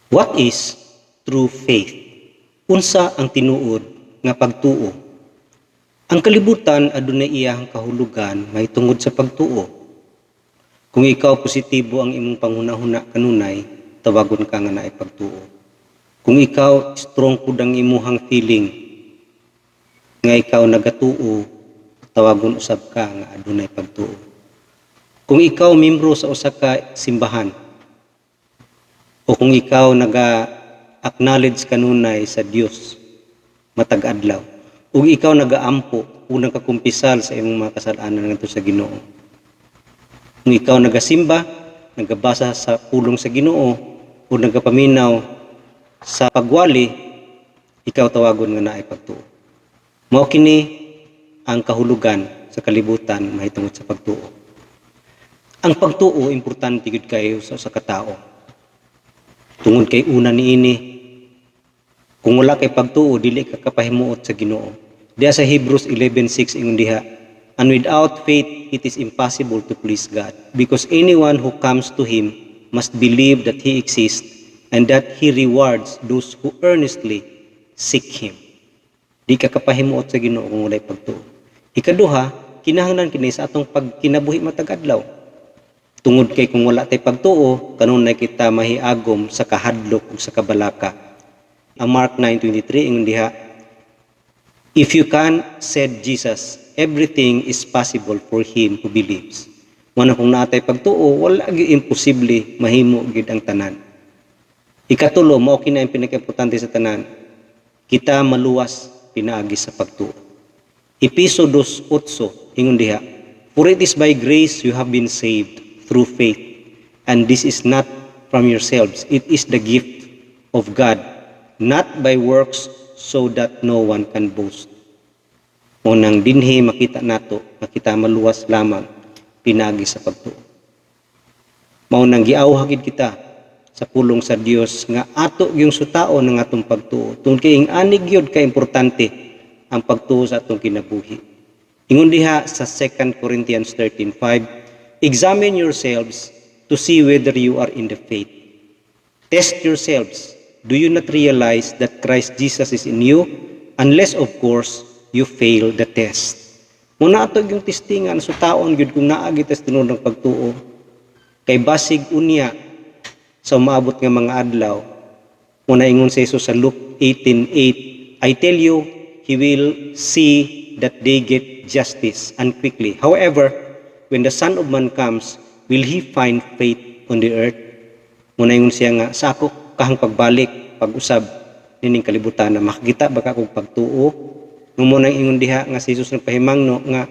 What is true faith? Unsa ang tinuod nga pagtuo? Ang kalibutan adunay iyang kahulugan mahitungod sa pagtuo. Kung ikaw positibo ang imong panghunahuna kanunay, tawagon ka nga naay pagtuo. Kung ikaw strong pud ang imuhang feeling nga ikaw nagatuo, tawagon usab ka nga adunay pagtuo. Kung ikaw membro sa usa ka simbahan, o kung ikaw naga-acknowledge kanunay sa Dios matag adlaw, ug ikaw nagaampo o nagkakumpisal sa imong mga kasalanan ngadto sa Ginoo. Kung ikaw nagasimba, nagabasa sa pulong sa Ginoo o nagapaminaw sa pagwali, ikaw tawagon nga naay pagtuo. Mao kini ang kahulugan sa kalibutan mahitungod sa pagtuo. Ang pagtuo importante gid kayo sa katao. Tungod kay una niini, kung wala kay pagtuo dili ka kapahimuot sa Ginoo. Diya sa Hebrews 11:6 ingon diha, and without faith it is impossible to please God, because anyone who comes to him must believe that he exists and that he rewards those who earnestly seek him. Di ka kapahimuot sa Ginoo kung walay pagtuo. Ikaduha, kinahanglan kini sa atong pagkinabuhi matag adlaw. Tungod kay kung wala tay pagtuo, kanunay kita mahiagom sa kahadlok ug sa kabalaka. Ang Mark 9:23 ingon diha, if you can, said Jesus, everything is possible for him who believes. Muna kung naatay pagtuo, wala gyud imposible mahimo gid ang tanan. Ikatulo, mao kini ang pinaka-importante sa tanan. Kita maluwas pinaagi sa pagtuo. Efeso 2:8 ingon diha, for it is by grace you have been saved through faith, and this is not from yourselves, it is the gift of God, not by works, so that no one can boast. Unang dinhi makita nato, makita maluwas lamang pinagi sa pagtuo. Mao nang giawha gid kita sa pulong sa Dios nga ato gyung sutaon ng atong pagtuo. Tungod kay anig gyud ka importante ang pagtuo sa atong kinabuhi. Ingon diha sa 2 Corinthians 13:5, examine yourselves to see whether you are in the faith. Test yourselves. Do you not realize that Christ Jesus is in you? Unless, of course, you fail the test. Muna ato yung testingan, so taon yun kung naagi tas tinunod ng pagtuo. Kay basig unya sa umaabot nga mga adlaw. Muna ingon sa Jesus sa Luke 18:8, I tell you, He will see that they get justice and quickly. However, when the Son of Man comes, will He find faith on the earth? Muna ingon siya nga, sa ako kahang pagbalik, pag-usab, nining kalibutan na makikita baka kong pagtuo. Nung muna ingon diha nga si Jesus nagpahimangno nga,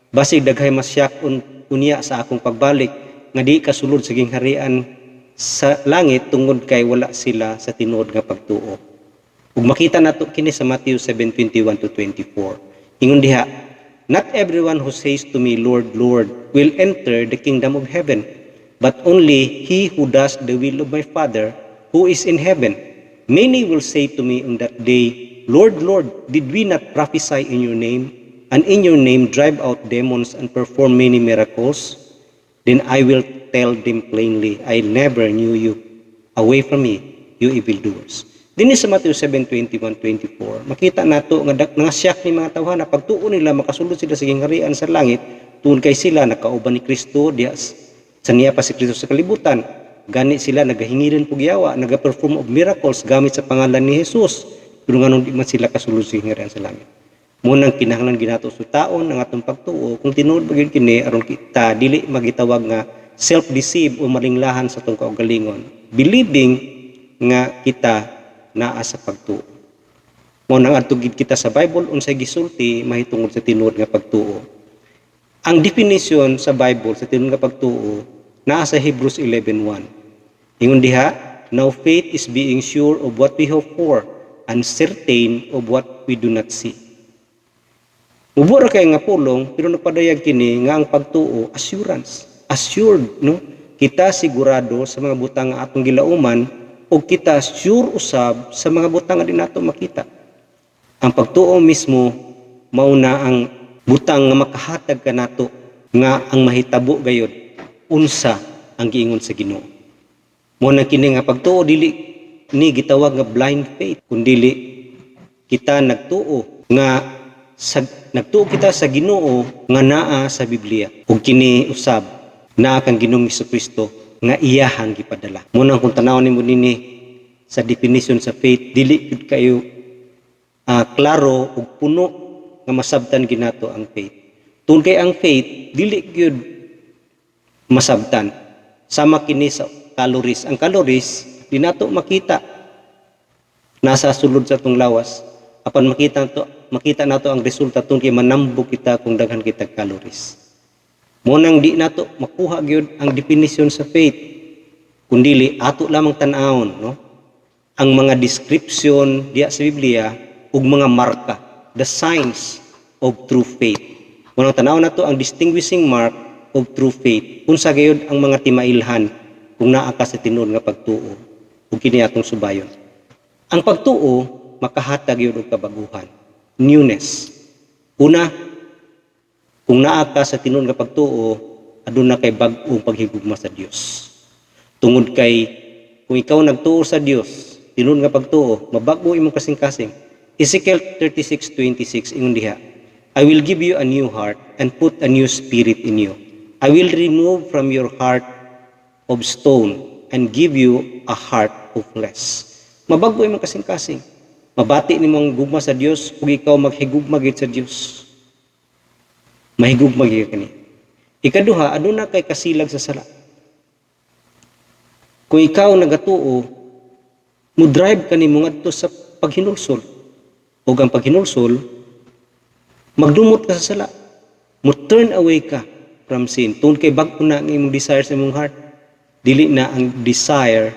basig daghay masyak unya sa akong pagbalik, nga di kasulod sa gingharian sa langit tungod kay wala sila sa tinuod nga pagtuo. Ug makita nato kini sa Matthew 7:21-24. Ingon diha, not everyone who says to me, Lord, Lord, will enter the kingdom of heaven, but only he who does the will of my Father who is in heaven. Many will say to me on that day, Lord, Lord, did we not prophesy in your name, and in your name drive out demons and perform many miracles? Then I will tell them plainly, I never knew you. Away from me, you evildoers. Din sa Matthew 7:21-24, makita nato nga nangasyak ni mga tawhana pagtuo nila makasulod sila sa gingharian sa langit tungod kay sila nakauban ni Kristo diha sa niya pa si Kristo sa kalibutan. Gani sila nagahingiran pug yawa, nagaperform of miracles gamit sa pangalan ni Jesus. Pero nganong di man sila kasulod sa gingharian sa langit. Munang kinahanglan ginato sa taon ang atong pagtuo kung tinuod ba gyud kini aron kita dili magitawag nga self-deceive o malinglahan sa atong kaugalingon, believing nga kita naa sa pagtuo. Mao nang adto gid kita sa Bible unsay gisulti mahitungod sa tinuod nga pagtuo. Ang definition sa Bible sa tinuod nga pagtuo naa sa Hebrews 11:1. Ingon diha, now faith is being sure of what we hope for and certain of what we do not see. Mubura kay nga pulong pero nagpadayag kini nga ang pagtuo assurance, assured, no? Kita sigurado sa mga butang nga atong gilauman o kita sure usab sa mga butang nga di nato makita. Ang pagtuo mismo mao na ang butang nga makahatag kanato nga ang mahitabo gayud unsa ang giingon sa Ginoo. Mo na kini nga pagtuo dili ni gitawag nga blind faith, kundili kita nagtuo kita sa Ginoo nga naa sa Biblia, ug kini usab naa kang Ginoong Hesukristo nga iyahang gipadala. Munang kung tanaw nimo nini sa definition sa faith, dili gid kayo klaro ug puno nga masabtan ginato ang faith. Tungod kay ang faith dili gyud masabtan. Sama kini sa calories. Ang calories di nato makita, nasa sulod sa atong lawas. Apan makita nato ang resulta tungod kay manambok kita kung daghan kita calories. Munang di nato makuha gyud ang definition sa faith, kundili ato lamang tan-awon, no? Ang mga description diya sa Biblia ug mga marka, the signs of true faith. Munang tan-awon nato ang distinguishing mark of true faith. Unsa gayud ang mga timailhan kung naa ka sa tinuod nga pagtuo ug kini atong subayon. Ang pagtuo makahatag gyud og kabaguhan, newness. Una, kung naa ka sa tinuod nga pagtuo, aduna kay bag-ong paghigugma sa Dios. Tungod kay kung ikaw nagtuo sa Dios, tinuod nga pagtuo, mabag-o imong kasing-kasing. Ezekiel 36:26 ingon diha, I will give you a new heart and put a new spirit in you. I will remove from your heart of stone and give you a heart of flesh. Mabag-o imong kasing-kasing. Mabati nimong gugma sa Dios ug ikaw maghigugma gid sa Dios. Mahigugma gid kani. Ikaduha, aduna kay kasilag sa sala. Kung ikaw nagatuo, mo drive kanimo ngadto sa paghinulsol. O ang paghinulsol, magdumot ka sa sala. Mo turn away ka from sin. Tungod kay bag-o na ang imong desire sa imong heart. Dili na ang desire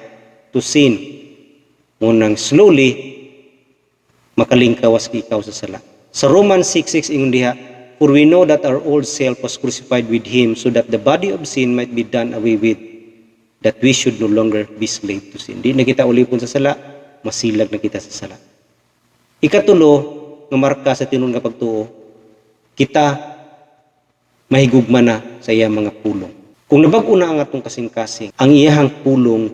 to sin. Munang slowly makalingkawas ikaw sa sala. Sa Romans 6:6 ingon diha, for we know that our old self was crucified with him so that the body of sin might be done away with, that we should no longer be slave to sin. Di na kita ulipon sa sala, masilag na kita sa sala. Ikatulo, nga marka sa tinuod nga pagtuo, kita mahigugma na sa iyang mga pulong. Kung nabag-o na ang atong kasing-kasing, ang iyahang pulong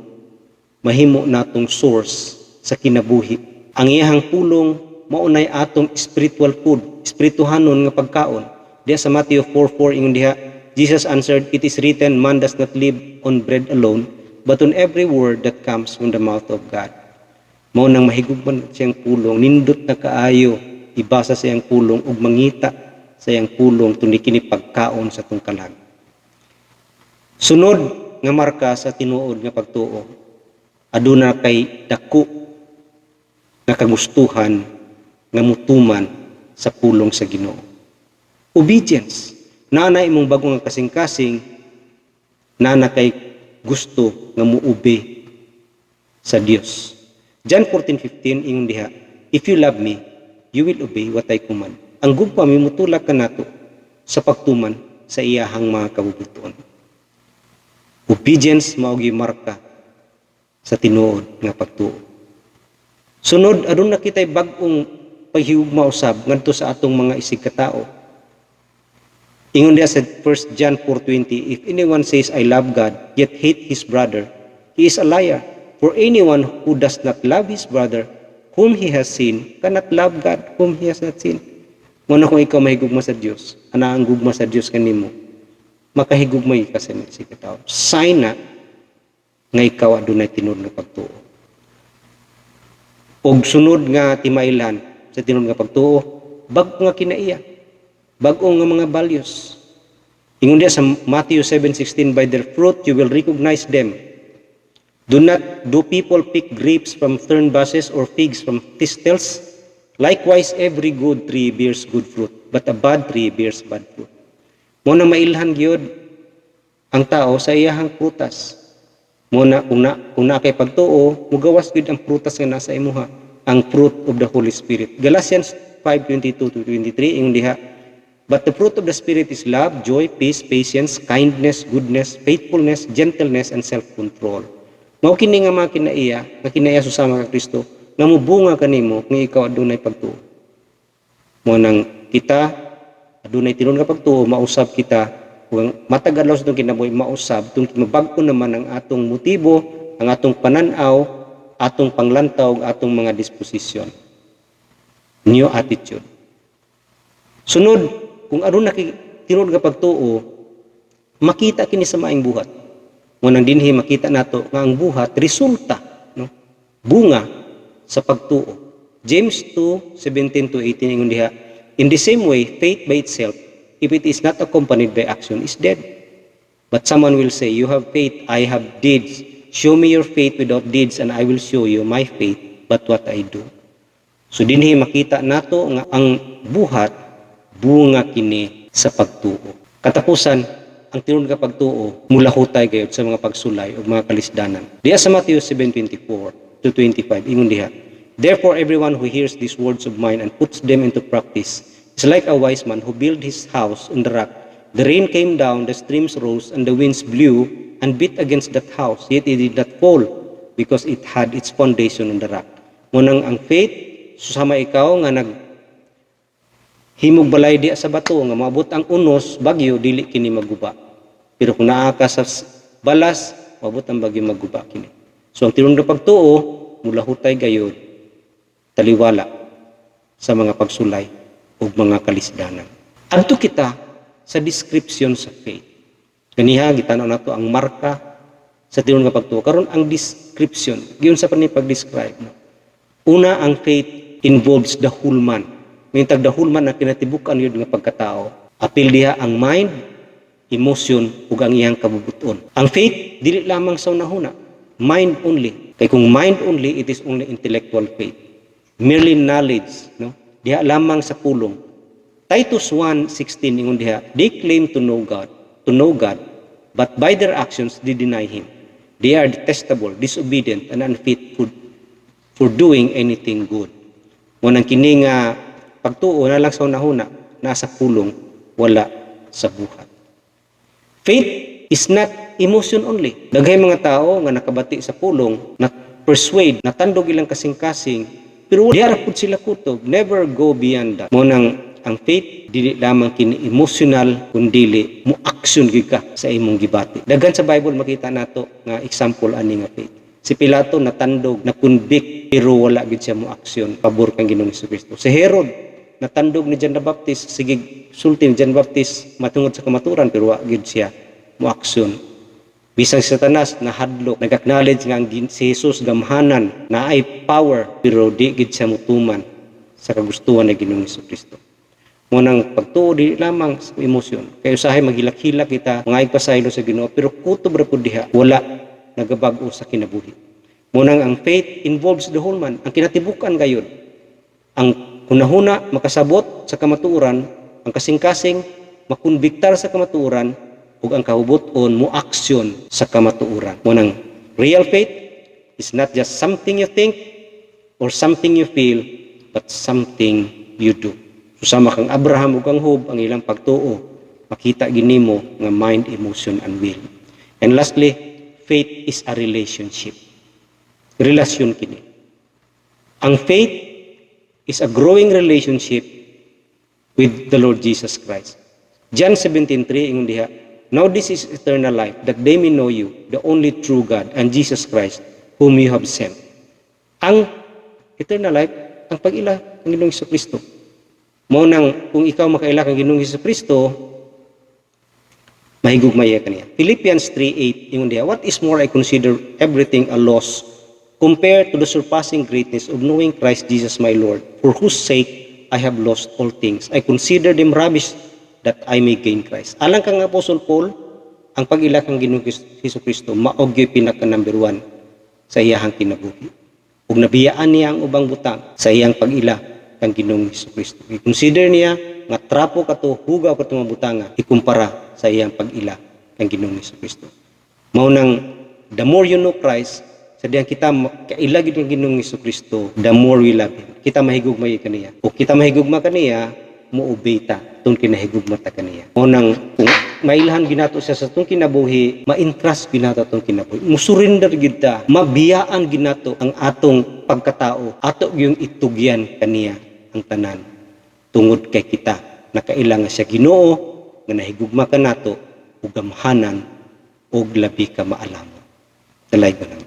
mahimo natong source sa kinabuhi. Ang iyahang pulong maunay atong spiritual food, spirituhanon nga pagkaon. Diya sa Matthew 4:4 ingon diha, Jesus answered, it is written, man does not live on bread alone, but on every word that comes from the mouth of God. Mao nang mahigugman siyang pulong, nindot na kaayo, ibasa siyang pulong ug mangita sa iyang pulong tungod kini pagkaon sa atong kalag. Sunod nga marka sa tinuod nga pagtuo, aduna kay dako nga kagustuhan nga mutuman sa pulong sa Ginoo. Obedience. Nana imong bago nga kasing-kasing, nana kay gusto nga muobe sa Dios. John 14:15 ingon diha, if you love me, you will obey what I command. Ang gugma mimutulak kanato sa pagtuman sa iyahang mga kabubuton. Obedience mao gi marka sa tinuod nga pagtuo. Sunod, aduna kitay bag-ong paghigugma usab ngadto sa atong mga isig katao. Ingon diya sa 1 John 4:20, if anyone says I love God yet hate his brother, he is a liar. For anyone who does not love his brother whom he has seen cannot love God whom he has not seen. Ngano kung ikaw mahigugma sa Dios, ana ang gugma sa Dios kanimo, makahigugmay ka sa isig katao. Sign na nga ikaw adunay tinuod nga pagtuo. Og sunod nga timailhan sa tinuod nga pagtuo, bag nga kinaiya, bag-o nga mga values. Ingon diya sa Matthew 7:16, by their fruit you will recognize them. Do people pick grapes from thorn bushes or figs from thistles? Likewise, every good tree bears good fruit, but a bad tree bears bad fruit. Muna mailhan gyud ang tao sa iyahang prutas. Muna kung na kay pagtuo, mugawas gyud ang prutas nga nasa imuha, ang fruit of the Holy Spirit. Galatians 5:22-23 ingon diha, but the fruit of the Spirit is love, joy, peace, patience, kindness, goodness, faithfulness, gentleness, and self-control. Mao kini nga mga kinaiya susama ka Kristo, nga mubunga kanimo nga ikaw adunay pagtuo. Mo nang kita adunay tinuod nga pagtuo, mausab kita kung matagal sa itong kinabuhi, mausab, itong mabag-o naman ang atong motibo, ang atong pananaw, atong panglantaw, atong mga disposisyon. New attitude. Sunod, kung aron tinuod nga pagtuo, makita kini sa maayong buhat. Munang dinhi makita nato nga ang buhat resulta, no? Bunga sa pagtuo. James 2:17 to 18 ingon diha, in the same way, faith by itself, if it is not accompanied by action, is dead. But someone will say, you have faith, I have deeds. Show me your faith without deeds, and I will show you my faith, but what I do. So dinhi makita nato nga ang buhat bunga kini sa pagtuo. Katapusan, ang tinud nga pagtuo mulahutay gayud sa mga pagsulay o mga kalisdanan. Diya sa Matthew 7:24 to 25 ingon diha, therefore everyone who hears these words of mine and puts them into practice is like a wise man who built his house on the rock. The rain came down, the streams rose, and the winds blew and beat against that house, yet it did not fall because it had its foundation on the rock. Munang ang faith susama ikaw nga himog balay di sa bato nga maabot ang unos bagyo dili kini maguba. Pero kung naa ka sa balas, maabot ang bagyo maguba kini. So ang tinud nga pagtuo mulahutay gayud taliwala sa mga pagsulay ug mga kalisdanan. Adto kita sa description sa faith. Kaniha gitanaw nato ang marka sa tinud nga pagtuo. Karon ang description, giyon sa pag-describe. Una, ang faith involves the whole man. Ngintag the whole man na kinatibukan yun nga pagkatao. Apil diha ang mind, emotion, ug ang iyang kabubuton. Ang faith, dili lamang sa unahuna. Mind only. Kay kung mind only, it is only intellectual faith. Merely knowledge. No? Diha lamang sa pulong. Titus 1:16 ingon diha, they claim to know God, but by their actions they deny Him. They are detestable, disobedient, and unfit for doing anything good. Munang kini nga pagtuo na lang sa unahuna, nasa pulong, wala sa buhat. Faith is not emotion only. Daghay mga tao nga nakabati sa pulong, na persuade, natandog ilang kasing-kasing, pero di arapod sila kutob, never go beyond that. Munang ang faith, dili lamang kini emotional, kundili mo action gyud ka sa imong gibati. Daghan sa Bible makita nato nga example ani nga faith. Si Pilato natandog, na-convict, pero wala gid siya mo aksyon pabor kang Ginoong Jesucristo. Si Herod natandog ni John the Baptist, sige sulti ni John the Baptist matungod sa kamaturan, pero wala gid siya mo aksyon. Bisang si Satanas nahadlok, nag-acknowledge nga si Jesus gamhanan na ay power, pero di gid siya mutuman sa kagustuhan ni Ginoong Jesucristo. Munang pagtuo di lamang sa emosyon. Kay usahay magilak-hilak kita, mga pasaylo sa Ginoo, pero kutob ra pud diha, wala nagabag-o sa kinabuhi. Munang ang faith involves the whole man. Ang kinatibukan gayon, ang hunahuna makasabot sa kamatuoran, ang kasing-kasing makonbiktar sa kamatuoran, ug ang kahubuton mo aksyon sa kamatuoran. Munang real faith is not just something you think or something you feel, but something you do. Susama kang Abraham ug kang Job, ang ilang pagtuo makita ginimo nga mind, emotion, and will. And lastly, faith is a relationship. Relasyon kini. Ang faith is a growing relationship with the Lord Jesus Christ. John 17:3 ingon diha, now this is eternal life, that they may know you, the only true God, and Jesus Christ, whom you have sent. Ang eternal life, ang pag-ila ng Ginoong Jesucristo. Mao nang kung ikaw makaila kang Ginoong Jesucristo, mahigugmaya kaniya. Philippians 3:8 ingon diha, what is more, I consider everything a loss compared to the surpassing greatness of knowing Christ Jesus my Lord, for whose sake I have lost all things. I consider them rubbish that I may gain Christ. Alang kang Apostle Paul, ang pag-ila kang Ginoong Jesucristo maog gyud pinaka number 1 sa iyahang kinabuhi. Ug nabiyaan niya ang ubang butang sa iyang pag-ila kang Ginoong Jesucristo. I-consider niya nga trapo kato, hugaw kato mga butanga ikumpara sa iyang pag-ila kang Ginoong Jesucristo. Mao nang the more you know Christ, sa diyang kita kaila gid kang Ginoong Jesucristo, the more we love Him. Kita mahigugmay kaniya. O kita mahigugma kaniya, mo-obey ta tong kinahigugma ta kaniya. Mao nang kung mailahan ginato siya sa tong kinabuhi, ma-entrust ginato tong kinabuhi. Mo-surrender gid ta, mabiyaan ginato ang atong pagkatao, ato yung itugyan kaniya ang tanan. Tungod kay kita nakaila nga siya Ginoo nga nahigugma kanato ug gamhanan ug labi ka maalam. Talay ko lang.